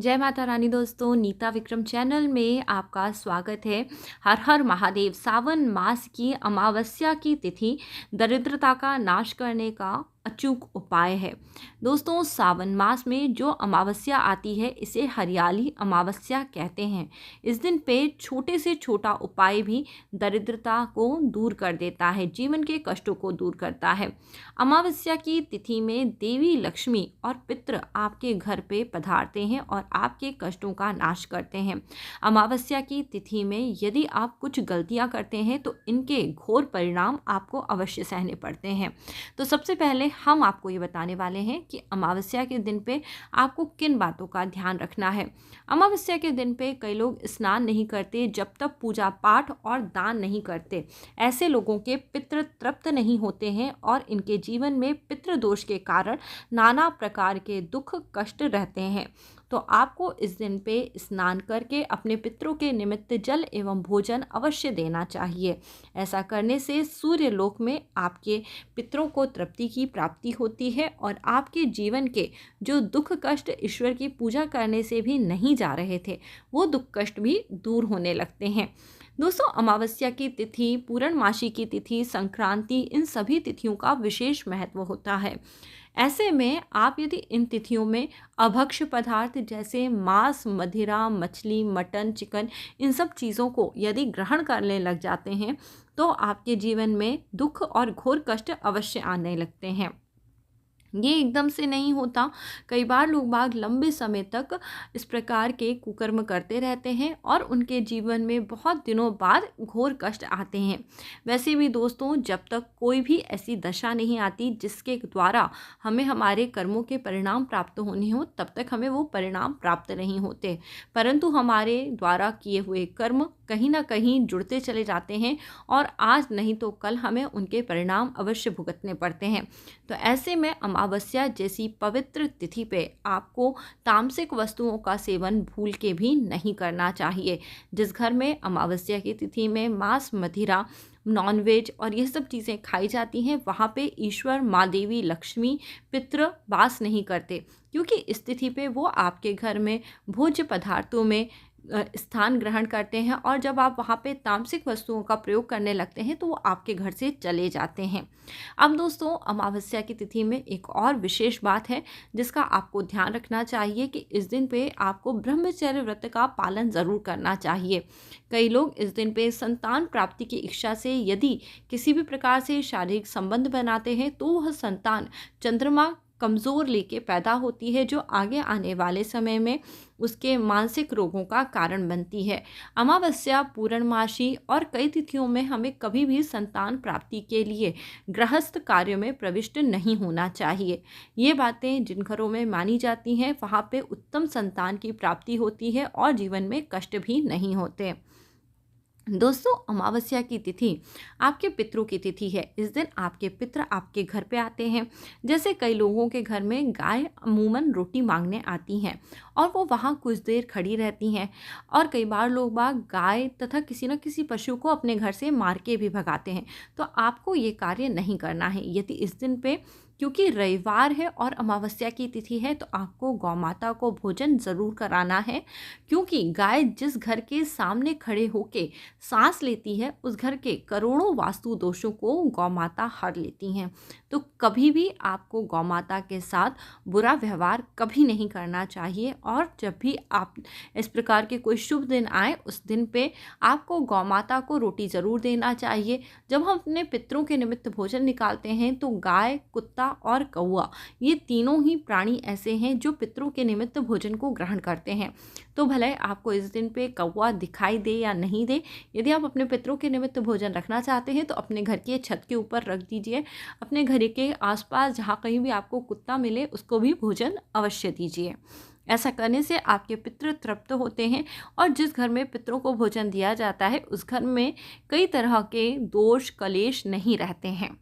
जय माता रानी दोस्तों, नीता विक्रम चैनल में आपका स्वागत है। हर हर महादेव। सावन मास की अमावस्या की तिथि दरिद्रता का नाश करने का अचूक उपाय है। दोस्तों, सावन मास में जो अमावस्या आती है इसे हरियाली अमावस्या कहते हैं। इस दिन पे छोटे से छोटा उपाय भी दरिद्रता को दूर कर देता है, जीवन के कष्टों को दूर करता है। अमावस्या की तिथि में देवी लक्ष्मी और पितृ आपके घर पे पधारते हैं और आपके कष्टों का नाश करते हैं। अमावस्या की तिथि में यदि आप कुछ गलतियां करते हैं तो इनके घोर परिणाम आपको अवश्य सहने पड़ते हैं। तो सबसे पहले हम आपको ये बताने वाले हैं कि अमावस्या के दिन पे आपको किन बातों का ध्यान रखना है। अमावस्या के दिन पे कई लोग स्नान नहीं करते जब तक पूजा पाठ और दान नहीं करते। ऐसे लोगों के पितृ तृप्त नहीं होते हैं और इनके जीवन में पितृदोष के कारण नाना प्रकार के दुख कष्ट रहते हैं। तो आपको इस दिन पे स्नान करके अपने पितरों के निमित्त जल एवं भोजन अवश्य देना चाहिए। ऐसा करने से सूर्य लोक में आपके पितरों को तृप्ति की प्राप्ति होती है और आपके जीवन के जो दुख कष्ट ईश्वर की पूजा करने से भी नहीं जा रहे थे, वो दुख कष्ट भी दूर होने लगते हैं। दोस्तों, अमावस्या की तिथि, पूर्णमासी की तिथि, संक्रांति, इन सभी तिथियों का विशेष महत्व होता है। ऐसे में आप यदि इन तिथियों में अभक्ष्य पदार्थ जैसे मांस, मदिरा, मछली, मटन, चिकन, इन सब चीज़ों को यदि ग्रहण करने लग जाते हैं तो आपके जीवन में दुख और घोर कष्ट अवश्य आने लगते हैं। ये एकदम से नहीं होता। कई बार लोग बाग लंबे समय तक इस प्रकार के कुकर्म करते रहते हैं और उनके जीवन में बहुत दिनों बाद घोर कष्ट आते हैं। वैसे भी दोस्तों, जब तक कोई भी ऐसी दशा नहीं आती जिसके द्वारा हमें हमारे कर्मों के परिणाम प्राप्त होने हो, तब तक हमें वो परिणाम प्राप्त नहीं होते। परंतु हमारे द्वारा किए हुए कर्म कहीं ना कहीं जुड़ते चले जाते हैं और आज नहीं तो कल हमें उनके परिणाम अवश्य भुगतने पड़ते हैं। तो ऐसे में अमावस्या जैसी पवित्र तिथि पे आपको तामसिक वस्तुओं का सेवन भूल के भी नहीं करना चाहिए। जिस घर में अमावस्या की तिथि में मांस, मदिरा, नॉनवेज और ये सब चीज़ें खाई जाती हैं, वहाँ पे ईश्वर, माँ देवी लक्ष्मी, पितृ वास नहीं करते, क्योंकि इस तिथि पे वो आपके घर में भोज्य पदार्थों में स्थान ग्रहण करते हैं और जब आप वहाँ पे तामसिक वस्तुओं का प्रयोग करने लगते हैं तो वो आपके घर से चले जाते हैं। अब दोस्तों, अमावस्या की तिथि में एक और विशेष बात है जिसका आपको ध्यान रखना चाहिए कि इस दिन पे आपको ब्रह्मचर्य व्रत का पालन ज़रूर करना चाहिए। कई लोग इस दिन पे संतान प्राप्ति की इच्छा से यदि किसी भी प्रकार से शारीरिक संबंध बनाते हैं तो वह संतान चंद्रमा कमज़ोर लेके पैदा होती है, जो आगे आने वाले समय में उसके मानसिक रोगों का कारण बनती है। अमावस्या, पूर्णमासी और कई तिथियों में हमें कभी भी संतान प्राप्ति के लिए गृहस्थ कार्यों में प्रविष्ट नहीं होना चाहिए। ये बातें जिन घरों में मानी जाती हैं वहाँ पे उत्तम संतान की प्राप्ति होती है और जीवन में कष्ट भी नहीं होते। दोस्तों, अमावस्या की तिथि आपके पितरों की तिथि है। इस दिन आपके पितर आपके घर पे आते हैं। जैसे कई लोगों के घर में गाय अमूमन रोटी मांगने आती हैं और वो वहाँ कुछ देर खड़ी रहती हैं और कई बार लोग बाग गाय तथा किसी न किसी पशु को अपने घर से मार के भी भगाते हैं। तो आपको ये कार्य नहीं करना है। यदि इस दिन पे, क्योंकि रविवार है और अमावस्या की तिथि है, तो आपको गौ माता को भोजन ज़रूर कराना है, क्योंकि गाय जिस घर के सामने खड़े होके सांस लेती है उस घर के करोड़ों वास्तु दोषों को गौ माता हर लेती हैं। तो कभी भी आपको गौ माता के साथ बुरा व्यवहार कभी नहीं करना चाहिए और जब भी आप इस प्रकार के कोई शुभ दिन आए उस दिन पे आपको गौ माता को रोटी ज़रूर देना चाहिए। जब हम अपने पितरों के निमित्त भोजन निकालते हैं तो गाय, कुत्ता और कौआ, ये तीनों ही प्राणी ऐसे हैं जो पितरों के निमित्त भोजन को ग्रहण करते हैं। तो भले आपको इस दिन पे कौआ दिखाई दे या नहीं दे, यदि आप अपने पितरों के निमित्त भोजन रखना चाहते हैं तो अपने घर की छत के ऊपर रख दीजिए। अपने घर के आसपास जहाँ कहीं भी आपको कुत्ता मिले उसको भी भोजन अवश्य दीजिए। ऐसा करने से आपके पितृ तृप्त होते हैं और जिस घर में पितरों को भोजन दिया जाता है उस घर में कई तरह के दोष कलेश नहीं रहते हैं।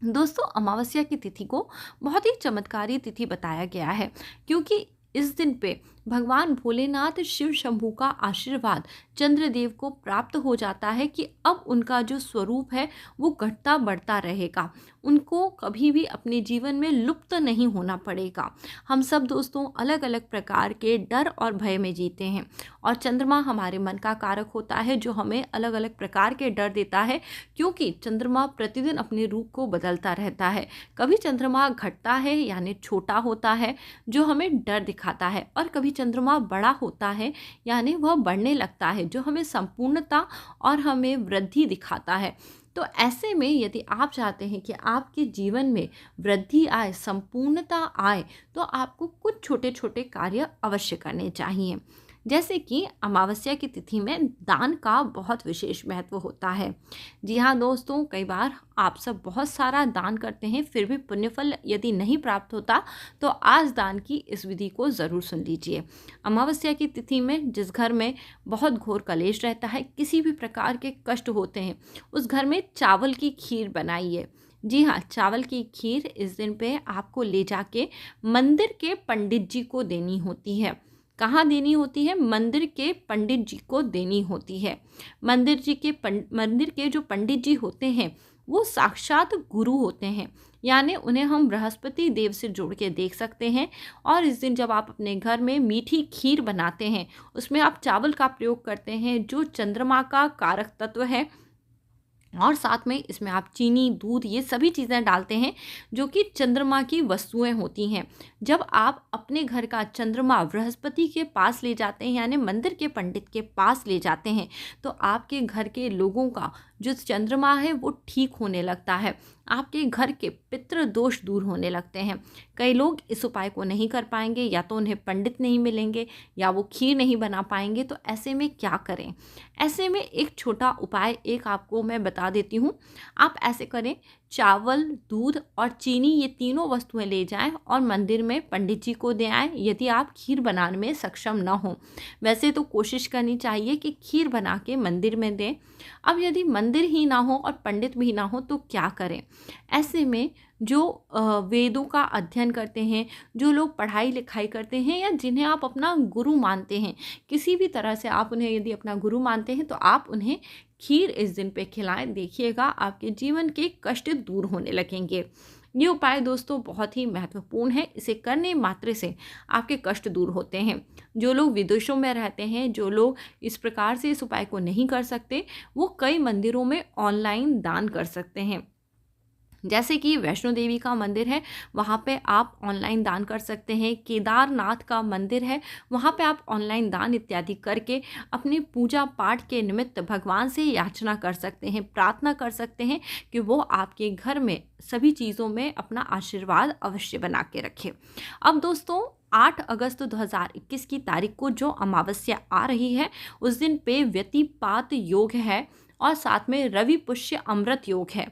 दोस्तों, अमावस्या की तिथि को बहुत ही चमत्कारी तिथि बताया गया है, क्योंकि इस दिन पे भगवान भोलेनाथ शिव शंभू का आशीर्वाद चंद्रदेव को प्राप्त हो जाता है कि अब उनका जो स्वरूप है वो घटता बढ़ता रहेगा, उनको कभी भी अपने जीवन में लुप्त नहीं होना पड़ेगा। हम सब दोस्तों अलग अलग प्रकार के डर और भय में जीते हैं और चंद्रमा हमारे मन का कारक होता है जो हमें अलग अलग प्रकार के डर देता है, क्योंकि चंद्रमा प्रतिदिन अपने रूप को बदलता रहता है। कभी चंद्रमा घटता है यानी छोटा होता है जो हमें डर दिखाता है, और कभी चंद्रमा बड़ा होता है यानी वह बढ़ने लगता है जो हमें संपूर्णता और हमें वृद्धि दिखाता है। तो ऐसे में यदि आप चाहते हैं कि आपके जीवन में वृद्धि आए, संपूर्णता आए, तो आपको कुछ छोटे छोटे कार्य अवश्य करने चाहिए। जैसे कि अमावस्या की तिथि में दान का बहुत विशेष महत्व होता है। जी हाँ दोस्तों, कई बार आप सब बहुत सारा दान करते हैं, फिर भी पुण्यफल यदि नहीं प्राप्त होता तो आज दान की इस विधि को ज़रूर सुन लीजिए। अमावस्या की तिथि में जिस घर में बहुत घोर कलेश रहता है, किसी भी प्रकार के कष्ट होते हैं, उस घर में चावल की खीर बनाइए। जी हाँ, चावल की खीर इस दिन पे आपको ले जाके मंदिर के पंडित जी को देनी होती है। कहाँ देनी होती है? मंदिर के पंडित जी को देनी होती है। मंदिर के जो पंडित जी होते हैं वो साक्षात गुरु होते हैं, यानी उन्हें हम बृहस्पति देव से जोड़ के देख सकते हैं। और इस दिन जब आप अपने घर में मीठी खीर बनाते हैं, उसमें आप चावल का प्रयोग करते हैं जो चंद्रमा का कारक तत्व है, और साथ में इसमें आप चीनी, दूध, ये सभी चीज़ें डालते हैं जो कि चंद्रमा की वस्तुएं होती हैं। जब आप अपने घर का चंद्रमा बृहस्पति के पास ले जाते हैं यानी मंदिर के पंडित के पास ले जाते हैं, तो आपके घर के लोगों का जो चंद्रमा है वो ठीक होने लगता है, आपके घर के पितृ दोष दूर होने लगते हैं। कई लोग इस उपाय को नहीं कर पाएंगे, या तो उन्हें पंडित नहीं मिलेंगे या वो खीर नहीं बना पाएंगे। तो ऐसे में क्या करें? ऐसे में एक छोटा उपाय एक आपको मैं बता देती हूँ। आप ऐसे करें, चावल, दूध और चीनी, ये तीनों वस्तुएं ले जाएं और मंदिर में पंडित जी को दे आएं यदि आप खीर बनाने में सक्षम न हो। वैसे तो कोशिश करनी चाहिए कि खीर बना के मंदिर में दें। अब यदि मंदिर ही ना हो और पंडित भी ना हो तो क्या करें? ऐसे में जो वेदों का अध्ययन करते हैं, जो लोग पढ़ाई लिखाई करते हैं, या जिन्हें आप अपना गुरु मानते हैं, किसी भी तरह से आप उन्हें यदि अपना गुरु मानते हैं, तो आप उन्हें खीर इस दिन पे खिलाएं। देखिएगा आपके जीवन के कष्ट दूर होने लगेंगे। ये उपाय दोस्तों बहुत ही महत्वपूर्ण है, इसे करने मात्र से आपके कष्ट दूर होते हैं। जो लोग विदेशों में रहते हैं, जो लोग इस प्रकार से इस उपाय को नहीं कर सकते, वो कई मंदिरों में ऑनलाइन दान कर सकते हैं। जैसे कि वैष्णो देवी का मंदिर है, वहाँ पे आप ऑनलाइन दान कर सकते हैं। केदारनाथ का मंदिर है, वहाँ पे आप ऑनलाइन दान इत्यादि करके अपनी पूजा पाठ के निमित्त भगवान से याचना कर सकते हैं, प्रार्थना कर सकते हैं कि वो आपके घर में सभी चीज़ों में अपना आशीर्वाद अवश्य बना के रखे। अब दोस्तों 8 अगस्त 2021 की तारीख को जो अमावस्या आ रही है, उस दिन पे व्यतिपात योग है और साथ में रवि पुष्य अमृत योग है।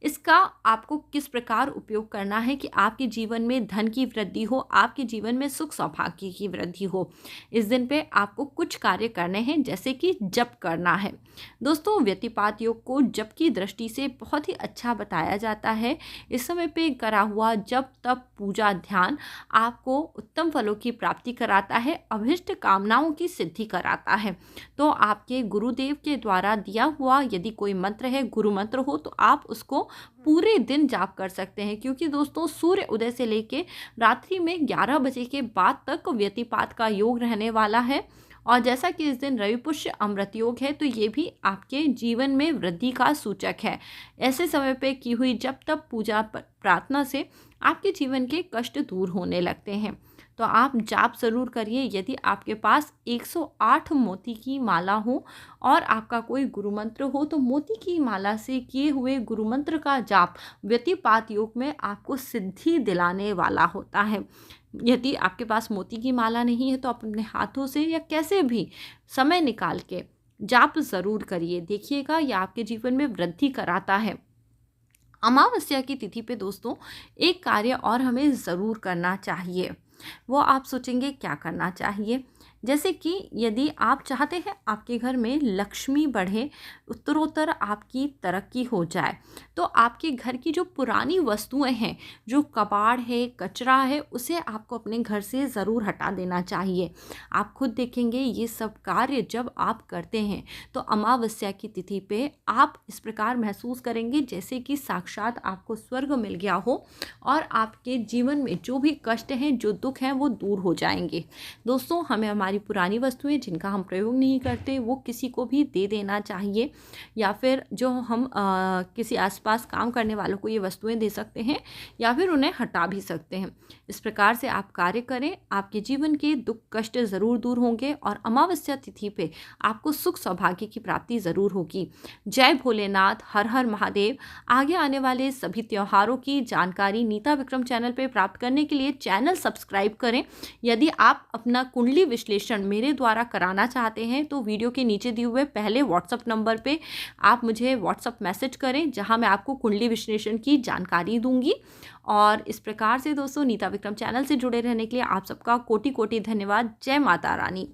इसका आपको किस प्रकार उपयोग करना है कि आपके जीवन में धन की वृद्धि हो, आपके जीवन में सुख सौभाग्य की वृद्धि हो। इस दिन पे आपको कुछ कार्य करने हैं, जैसे कि जप करना है। दोस्तों व्यतिपात योग को जप की दृष्टि से बहुत ही अच्छा बताया जाता है। इस समय पे करा हुआ जप, तप, पूजा, ध्यान आपको उत्तम फलों की प्राप्ति कराता है, अभिष्ट कामनाओं की सिद्धि कराता है। तो आपके गुरुदेव के द्वारा दिया हुआ यदि कोई मंत्र है, गुरु मंत्र हो, तो आप उसको पूरे दिन जाप कर सकते हैं, क्योंकि दोस्तों सूर्य उदय से लेके रात्रि में 11 बजे के बाद तक व्यतिपात का योग रहने वाला है। और जैसा कि इस दिन रवि पुष्य अमृत योग है, तो ये भी आपके जीवन में वृद्धि का सूचक है। ऐसे समय पे की हुई जप, तप, पूजा, प्रार्थना से आपके जीवन के कष्ट दूर होने लगते हैं। तो आप जाप ज़रूर करिए। यदि आपके पास 108 मोती की माला हो और आपका कोई गुरु मंत्र हो, तो मोती की माला से किए हुए गुरु मंत्र का जाप व्यतिपात योग में आपको सिद्धि दिलाने वाला होता है। यदि आपके पास मोती की माला नहीं है, तो आप अपने हाथों से या कैसे भी समय निकाल के जाप ज़रूर करिए। देखिएगा यह आपके जीवन में वृद्धि कराता है। अमावस्या की तिथि पे दोस्तों एक कार्य और हमें ज़रूर करना चाहिए। वो आप सोचेंगे क्या करना चाहिए। जैसे कि यदि आप चाहते हैं आपके घर में लक्ष्मी बढ़े, उत्तरोत्तर आपकी तरक्की हो जाए, तो आपके घर की जो पुरानी वस्तुएं हैं, जो कबाड़ है, कचरा है, उसे आपको अपने घर से ज़रूर हटा देना चाहिए। आप खुद देखेंगे ये सब कार्य जब आप करते हैं तो अमावस्या की तिथि पे आप इस प्रकार महसूस करेंगे जैसे कि साक्षात आपको स्वर्ग मिल गया हो और आपके जीवन में जो भी कष्ट हैं, जो दुख हैं, वो दूर हो जाएंगे। दोस्तों, हमें हमारी पुरानी वस्तुएं जिनका हम प्रयोग नहीं करते वो किसी को भी दे देना चाहिए, या फिर जो हम किसी आसपास काम करने वालों को ये वस्तुएं दे सकते हैं, या फिर उन्हें हटा भी सकते हैं। इस प्रकार से आप कार्य करें, आपके जीवन के दुख कष्ट ज़रूर दूर होंगे और अमावस्या तिथि पे आपको सुख सौभाग्य की प्राप्ति ज़रूर होगी। जय भोलेनाथ, हर हर महादेव। आगे आने वाले सभी त्योहारों की जानकारी नीता विक्रम चैनल पे प्राप्त करने के लिए चैनल सब्सक्राइब करें। यदि आप अपना कुंडली विश्लेषण मेरे द्वारा कराना चाहते हैं तो वीडियो के नीचे दिए हुए पहले व्हाट्सएप नंबर पे आप मुझे व्हाट्सएप मैसेज करें, जहां मैं आपको कुंडली विश्लेषण की जानकारी दूंगी। और इस प्रकार से दोस्तों, नीता विक्रम चैनल से जुड़े रहने के लिए आप सबका कोटि कोटि धन्यवाद। जय माता रानी।